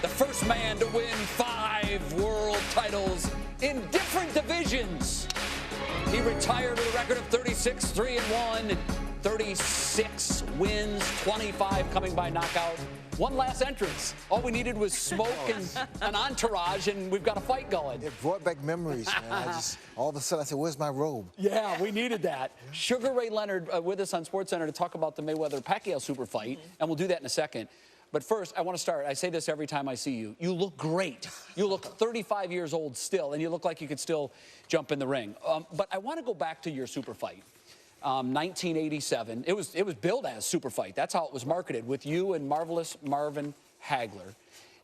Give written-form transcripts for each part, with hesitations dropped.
the first man to win 5 world titles in different divisions. He retired with a record of 36, 3-1, 36 wins, 25 coming by knockout. One last entrance. All we needed was smoke and an entourage, and we've got a fight going. It brought back memories, man. All of a sudden, I said, where's my robe? Yeah, we needed that. Sugar Ray Leonard with us on SportsCenter to talk about the Mayweather-Pacquiao super fight, and we'll do that in a second. But first, I want to start. I say this every time I see you. You look great. You look 35 years old still, and you look like you could still jump in the ring. But I want to go back to your super fight. 1987. It was billed as super fight. That's how it was marketed, with you and marvelous Marvin Hagler.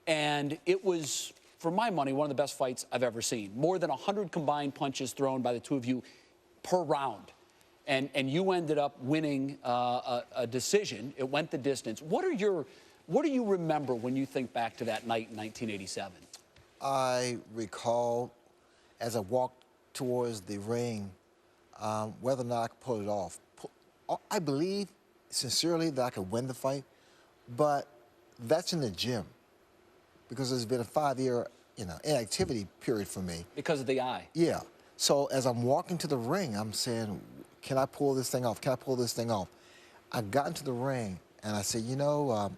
And it was, for my money, one of the best fights I've ever seen. More than 100 combined punches thrown by the two of you per round. And you ended up winning a decision. It went the distance. What do you remember when you think back to that night in 1987? I recall, as I walked towards the ring, whether or not I could pull it off. I believe, sincerely, that I could win the fight, but that's in the gym, because there's been a 5-year, inactivity period for me. Because of the eye? Yeah. So as I'm walking to the ring, I'm saying, can I pull this thing off? Can I pull this thing off? I got into the ring, and I said,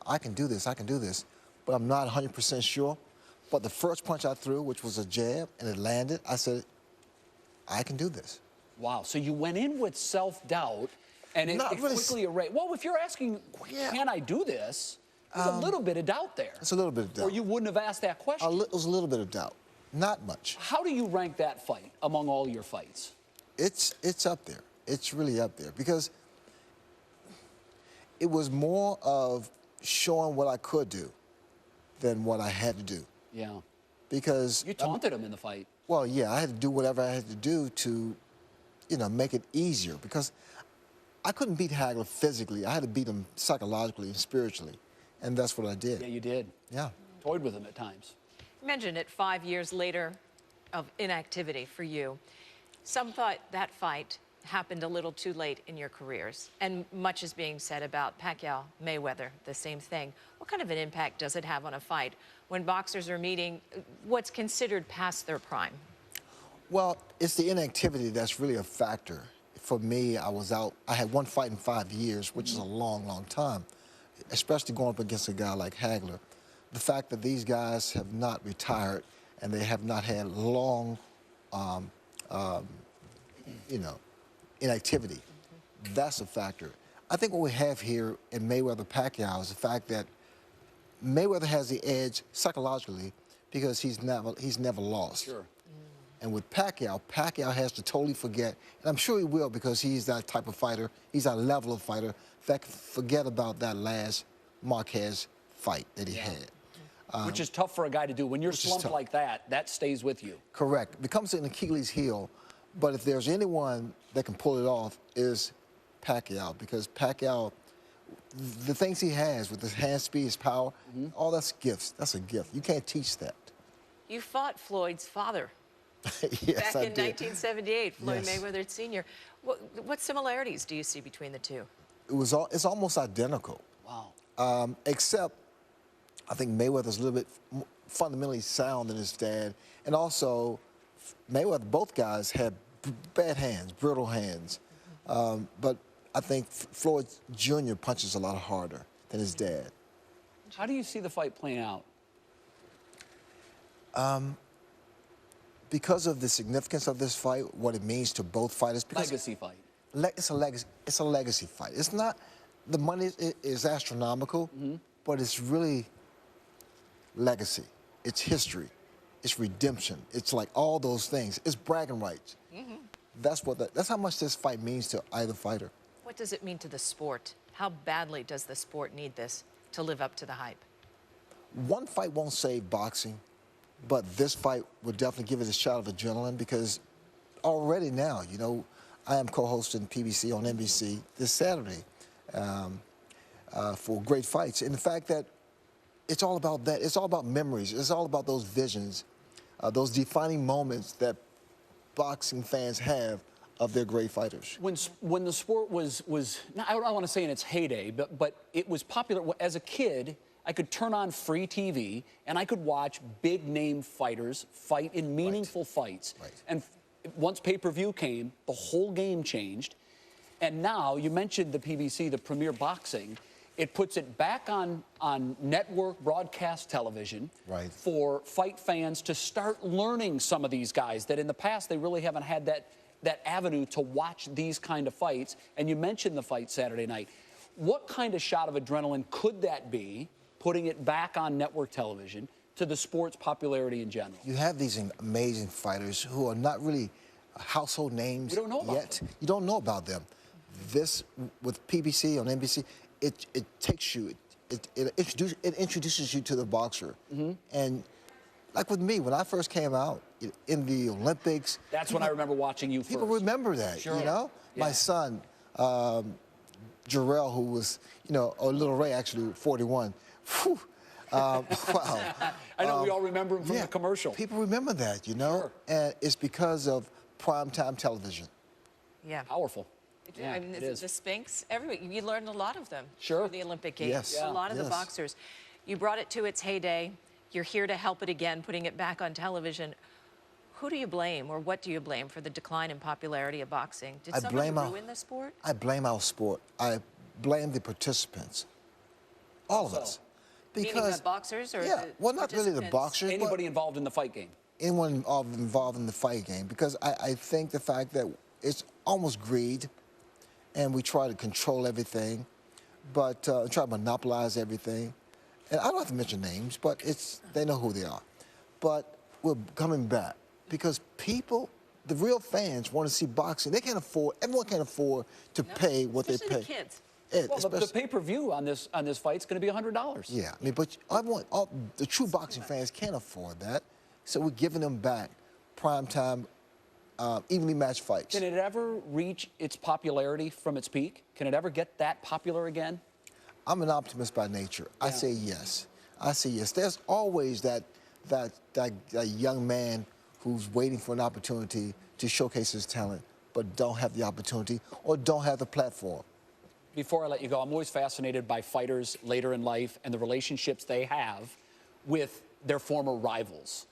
I can do this, but I'm not 100% sure. But the first punch I threw, which was a jab, and it landed, I said, I can do this. Wow, so you went in with self-doubt, and it quickly erased. Well, if you're asking, can I do this, there's a little bit of doubt there. It's a little bit of doubt. Or you wouldn't have asked that question. It was a little bit of doubt, not much. How do you rank that fight among all your fights? It's up there. It's really up there, because it was more of showing what I could do than what I had to do. Yeah. Because you taunted him in the fight. Well, yeah, I had to do whatever I had to do to make it easier, because I couldn't beat Hagler physically. I had to beat him psychologically and spiritually, and that's what I did. Yeah, you did. Yeah. Toyed with him at times. You mentioned it, 5 years later of inactivity for you. Some thought that fight happened a little too late in your careers, and much is being said about Pacquiao, Mayweather, the same thing. What kind of an impact does it have on a fight when boxers are meeting what's considered past their prime? Well, it's the inactivity that's really a factor. For me, I had one fight in 5 years, which is a long, long time, especially going up against a guy like Hagler. The fact that these guys have not retired and they have not had long, inactivity, that's a factor. I think what we have here in Mayweather-Pacquiao is the fact that Mayweather has the edge psychologically because he's never lost. Sure. And with Pacquiao, Pacquiao has to totally forget, and I'm sure he will, because he's that type of fighter, he's that level of fighter that can forget about that last Marquez fight that he had. Which is tough for a guy to do. When you're slumped like that, that stays with you. Correct. It becomes an Achilles heel, but if there's anyone that can pull it off, is Pacquiao, because Pacquiao, the things he has with his hand speed, his power, all that's gifts. That's a gift. You can't teach that. You fought Floyd's father. Yes, Back I in did. 1978, Floyd Yes. Mayweather Sr. What similarities do you see between the two? It's almost identical. Wow. Except, I think Mayweather's a little bit fundamentally sound than his dad, and also Mayweather, both guys had bad hands, brittle hands, but I think Floyd Jr. punches a lot harder than his dad. How do you see the fight playing out? Because of the significance of this fight, what it means to both fighters. Legacy fight. It's a legacy fight. It's not, the money is astronomical, but it's really legacy. It's history. It's redemption. It's like all those things. It's bragging rights. That's how much this fight means to either fighter. What does it mean to the sport? How badly does the sport need this to live up to the hype? One fight won't save boxing, but this fight would definitely give it a shot of adrenaline, because already now, I am co-hosting PBC on NBC this Saturday for Great Fights. And the fact that it's all about that, it's all about memories, it's all about those visions, those defining moments that boxing fans have of their great fighters. When the sport was I don't want to say in its heyday, but it was popular as a kid. I could turn on free TV, and I could watch big-name fighters fight in meaningful fights. Right. And once pay-per-view came, the whole game changed. And now, you mentioned the PBC, the Premier Boxing. It puts it back on network broadcast television for fight fans to start learning some of these guys that in the past they really haven't had that avenue to watch these kind of fights. And you mentioned the fight Saturday night. What kind of shot of adrenaline could that be, putting it back on network television, to the sport's popularity in general? You have these amazing fighters who are not really household names We don't know about yet. them. You don't know about them. This, with PBC on NBC, it takes you, it introduces you to the boxer. And like with me, when I first came out in the Olympics. That's when I remember watching you first. People remember that, Sure. you know? Yeah. My son, Jarrell, who was, you know, or Little Ray, actually, 41. Whew. Wow. I know we all remember him from the commercial. People remember that, you know? Sure. And it's because of primetime television. Yeah. Powerful. Yeah, I mean, it is. the Spinks, you learned a lot of them Sure. through the Olympic Games. Yes. A lot of the Yes. boxers. You brought it to its heyday. You're here to help it again, putting it back on television. Who do you blame, or what do you blame for the decline in popularity of boxing? Did somebody ruin the sport? I blame our sport. I blame the participants. All of us. Meaning the boxers or yeah, the well, not really the participants? boxers, Anybody involved in the fight game? anyone involved in the fight game, because I think the fact that it's almost greed, and we try to control everything, but try to monopolize everything. And I don't have to mention names, but they know who they are. But we're coming back because people, the real fans, want to see boxing. They can't afford, everyone can't afford to pay what they Especially pay. the kids. Well, the pay-per-view on this fight's going to be $100. Yeah, I mean, but the true boxing fans can't afford that, so we're giving them back primetime, evenly matched fights. Can it ever reach its popularity from its peak? Can it ever get that popular again? I'm an optimist by nature. I say yes. I say yes. There's always that young man who's waiting for an opportunity to showcase his talent, but don't have the opportunity or don't have the platform. Before I let you go, I'm always fascinated by fighters later in life and the relationships they have with their former rivals.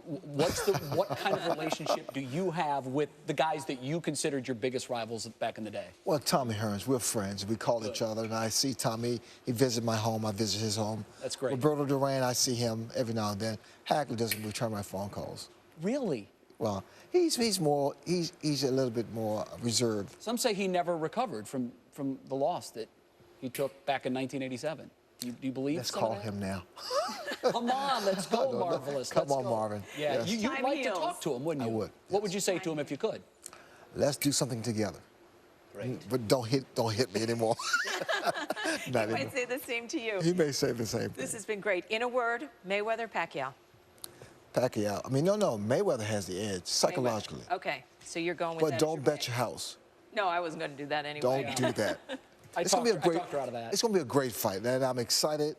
What kind of relationship do you have with the guys that you considered your biggest rivals back in the day? Well, Tommy Hearns, we're friends. We call each other, and I see Tommy. He visits my home. I visit his home. That's great. Roberto Duran, I see him every now and then. Hagler doesn't return my phone calls. Really? Well, he's a little bit more reserved. Some say he never recovered from the loss that he took back in 1987. Do you believe Let's some call of that? him now. Come on, let's go, No, Marvelous. Come Let's on, go. Marvin. Yeah, Yes. you'd Time like heals. to talk to him, wouldn't you? I would. What would you say to him if you could? Let's do something together. Great. But don't hit me anymore. Not He anymore. might say the same to you. He may say the same thing. This has been great. In a word, Mayweather, Pacquiao. Pacquiao. I mean, no. Mayweather has the edge psychologically. Mayweather. Okay, so you're going with But that as don't your bet pick. your house. No, I wasn't going to do that anyway. Don't do that. I It's gonna be a great. talked her out of that. It's going to be a great fight, and I'm excited.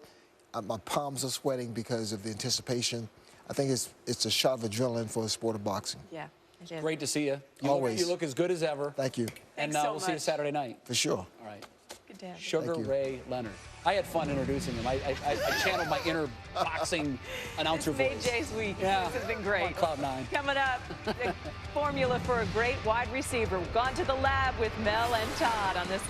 My palms are sweating because of the anticipation. I think it's a shot of adrenaline for the sport of boxing. Yeah, it is. Great to see you. Always. You look as good as ever. Thank you. And Thanks so we'll see you much. Saturday night. For sure. All right. Good to have you. Sugar Thank you. Ray Leonard. I had fun introducing him. I channeled my inner boxing announcer This made voice. Jay's week. Yeah. This has been On great. Cloud 9. Coming up, the formula for a great wide receiver. We've gone to the lab with Mel and Todd on this.